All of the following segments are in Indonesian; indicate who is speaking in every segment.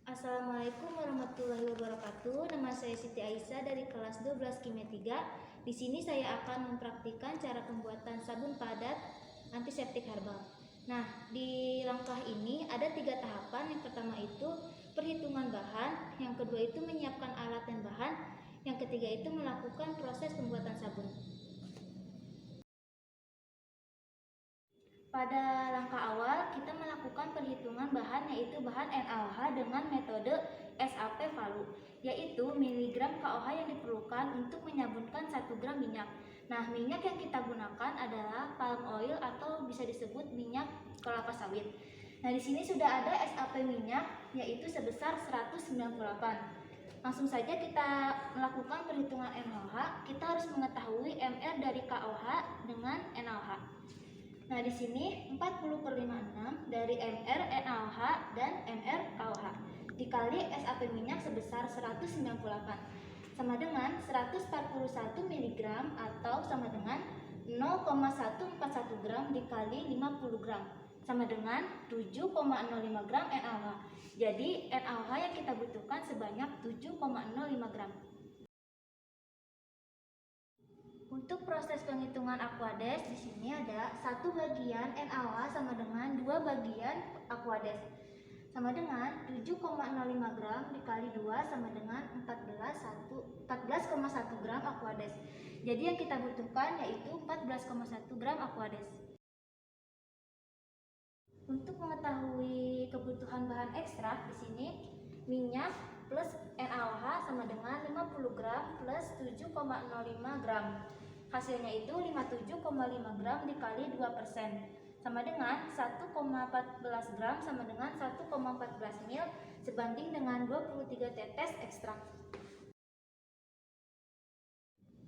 Speaker 1: Assalamualaikum warahmatullahi wabarakatuh. Nama saya Siti Aisyah dari kelas 12 Kimia 3. Di sini saya akan mempraktikkan cara pembuatan sabun padat antiseptik herbal. Nah, di langkah ini ada 3 tahapan. Yang pertama itu perhitungan bahan, yang kedua itu menyiapkan alat dan bahan, yang ketiga itu melakukan proses pembuatan sabun. Pada langkah awal, kita melakukan perhitungan bahan, yaitu bahan NaOH dengan metode SAP Valu, yaitu miligram KOH yang diperlukan untuk menyabunkan 1 gram minyak. Nah, minyak yang kita gunakan adalah palm oil atau bisa disebut minyak kelapa sawit. Nah, di sini sudah ada SAP minyak, yaitu sebesar 198. Langsung saja kita melakukan perhitungan NaOH. Kita harus mengetahui MR dari KOH dengan NaOH. Nah, di sini 40/56 dari MR NaOH dan MR KOH dikali SAP minyak sebesar 198 sama dengan 141 mg atau sama dengan 0,141 gram dikali 50 gram sama dengan 7,05 gram NaOH. Jadi NaOH yang kita butuhkan sebanyak 7,05 gram. Untuk proses penghitungan Aquades, di sini ada 1 bagian NaOH sama dengan 2 bagian Aquades. Sama dengan 7,05 gram dikali 2 sama dengan 14,1 gram Aquades. Jadi yang kita butuhkan yaitu 14,1 gram Aquades. Untuk mengetahui kebutuhan bahan ekstrak, di sini minyak plus NaOH sama dengan 50 gram plus 7,05 gram. Hasilnya itu 57,5 gram dikali 2% sama dengan 1,14 gram sama dengan 1,14 ml sebanding dengan 23 tetes ekstrak.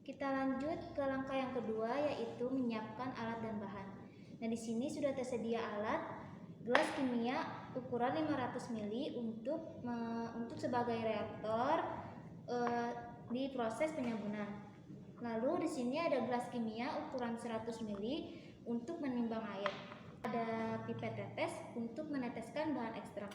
Speaker 1: Kita lanjut ke langkah yang kedua, yaitu menyiapkan alat dan bahan. Nah, di sini sudah tersedia alat gelas kimia ukuran 500 ml untuk sebagai reaktor di proses penyabunan. Lalu di sini ada gelas kimia ukuran 100 ml untuk menimbang air. Ada pipet tetes untuk meneteskan bahan ekstrak.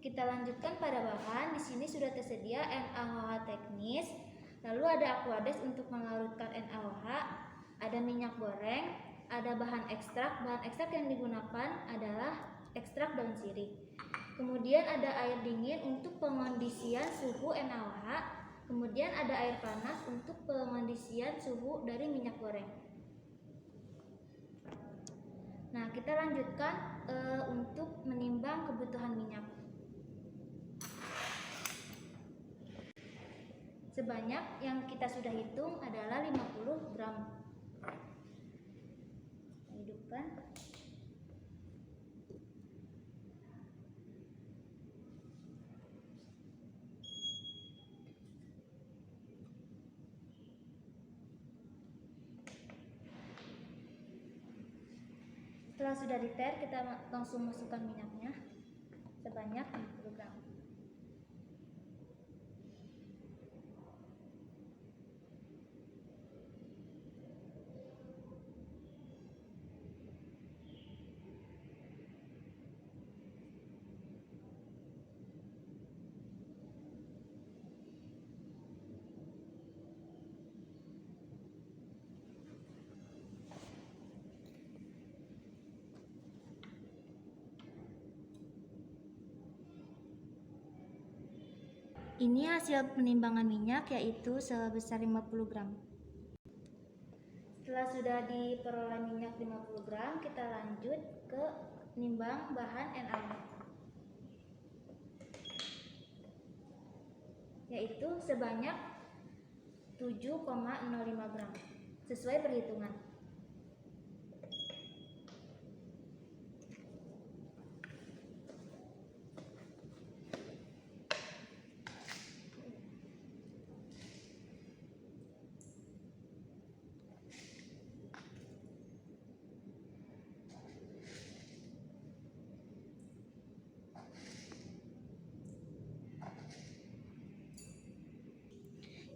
Speaker 1: Kita lanjutkan pada bahan. Di sini sudah tersedia NaOH teknis. Lalu ada Aquades untuk melarutkan NaOH, ada minyak goreng, ada bahan ekstrak. Bahan ekstrak yang digunakan adalah ekstrak daun sirih. Kemudian ada air dingin untuk pengondisian suhu NaOH. Kemudian ada air panas untuk pengondisian suhu dari minyak goreng. Nah, kita lanjutkan untuk menimbang kebutuhan minyak. Sebanyak yang kita sudah hitung adalah 50 gram. Hidupkan. Setelah sudah diter, kita langsung masukkan minyaknya sebanyak 50 gram. Ini hasil penimbangan minyak, yaitu sebesar 50 gram. Setelah sudah diperoleh minyak 50 gram, kita lanjut ke nimbang bahan NaOH, yaitu sebanyak 7,05 gram sesuai perhitungan.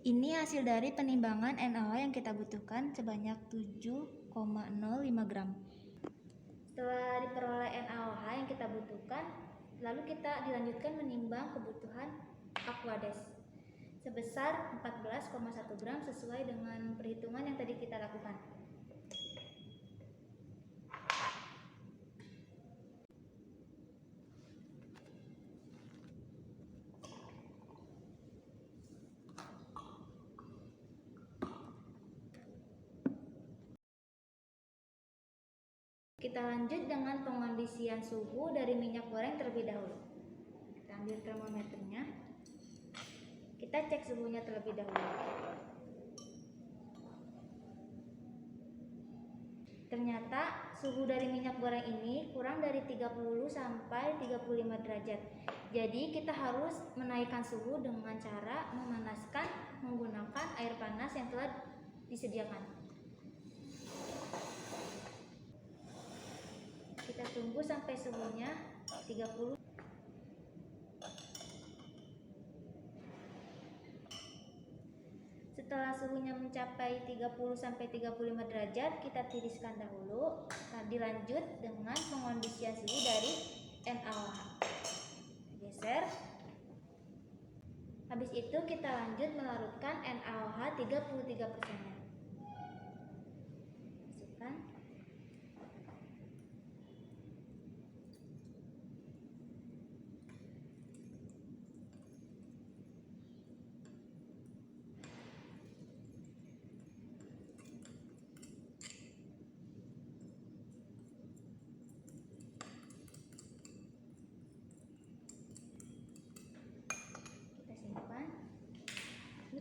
Speaker 1: Ini hasil dari penimbangan NaOH yang kita butuhkan sebanyak 7,05 gram. Setelah diperoleh NaOH yang kita butuhkan, lalu kita dilanjutkan menimbang kebutuhan Aquades sebesar 14,1 gram sesuai dengan perhitungan yang tadi kita lakukan. Kita lanjut dengan pengondisian suhu dari minyak goreng terlebih dahulu. Kita ambil termometernya. Kita cek suhunya terlebih dahulu. Ternyata suhu dari minyak goreng ini kurang dari 30 sampai 35 derajat. Jadi kita harus menaikkan suhu dengan cara memanaskan menggunakan air panas yang telah disediakan. Kita tunggu sampai suhunya 30. Setelah suhunya mencapai 30 sampai 35 derajat, kita tiriskan dahulu. Nah, dilanjut dengan pengondisian suhu dari NaOH. Geser. Habis itu kita lanjut melarutkan NaOH 33%-nya. Masukkan.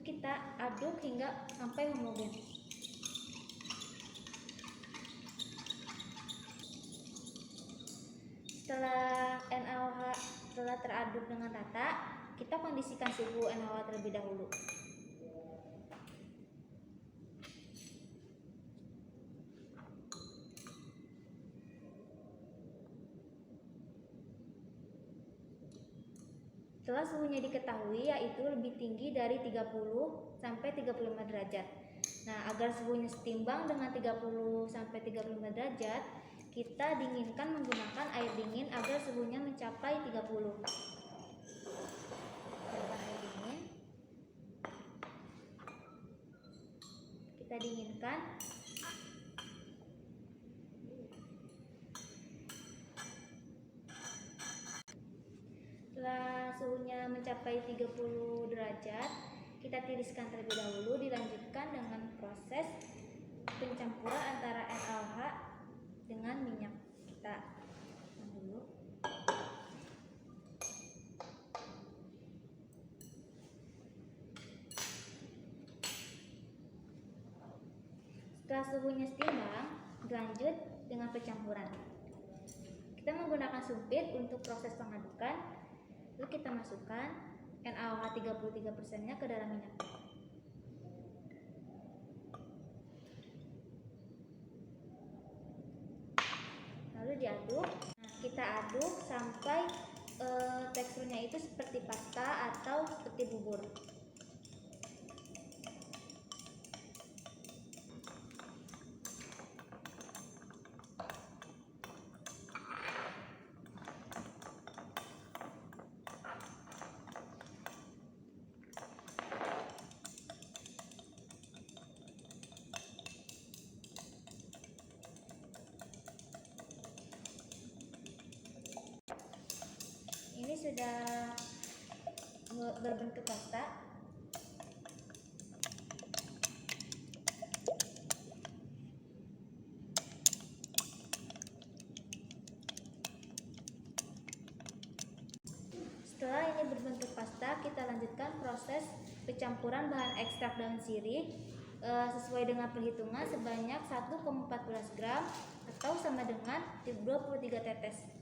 Speaker 1: Kita aduk hingga sampai homogen. Setelah NaOH telah teraduk dengan rata, kita kondisikan suhu NaOH terlebih dahulu. Setelah suhunya diketahui, yaitu lebih tinggi dari 30 sampai 35 derajat. Nah, agar suhunya setimbang dengan 30 sampai 35 derajat, kita dinginkan menggunakan air dingin agar suhunya mencapai 30. Air dingin. Kita dinginkan. Setelah suhunya mencapai 30 derajat, kita tiriskan terlebih dahulu, dilanjutkan dengan proses pencampuran antara NaOH dengan minyak. Kita dulu. Setelah suhunya setimbang, lanjut dengan pencampuran. Kita menggunakan sumpit untuk proses pengadukan. Lalu kita masukkan NaOH 33%-nya ke dalam minyak. Lalu diaduk. Nah, kita aduk sampai teksturnya itu seperti pasta atau seperti bubur. Ini sudah berbentuk pasta. Setelah ini berbentuk pasta, kita lanjutkan proses pencampuran bahan ekstrak daun sirih sesuai dengan perhitungan sebanyak 1,14 gram atau sama dengan 23 tetes.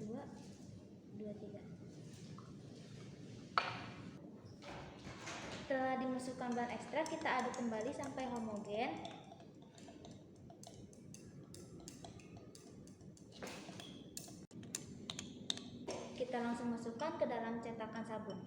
Speaker 1: Dua, 23. dimasukkan bahan ekstra, kita aduk kembali sampai homogen. Kita langsung masukkan ke dalam cetakan sabun.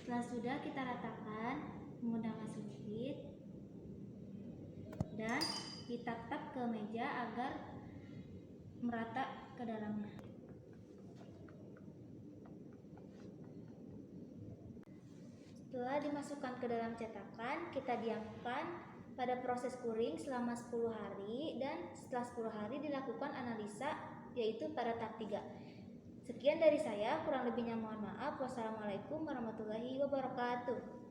Speaker 1: Setelah sudah, kita ratakan menggunakan sumpit dan ditap-tap ke meja agar merata ke dalamnya. Setelah dimasukkan ke dalam cetakan, kita diamkan pada proses kuring selama 10 hari dan setelah 10 hari dilakukan analisa, yaitu pada tahap 3. Sekian dari saya, kurang lebihnya mohon maaf. Wassalamualaikum warahmatullahi wabarakatuh.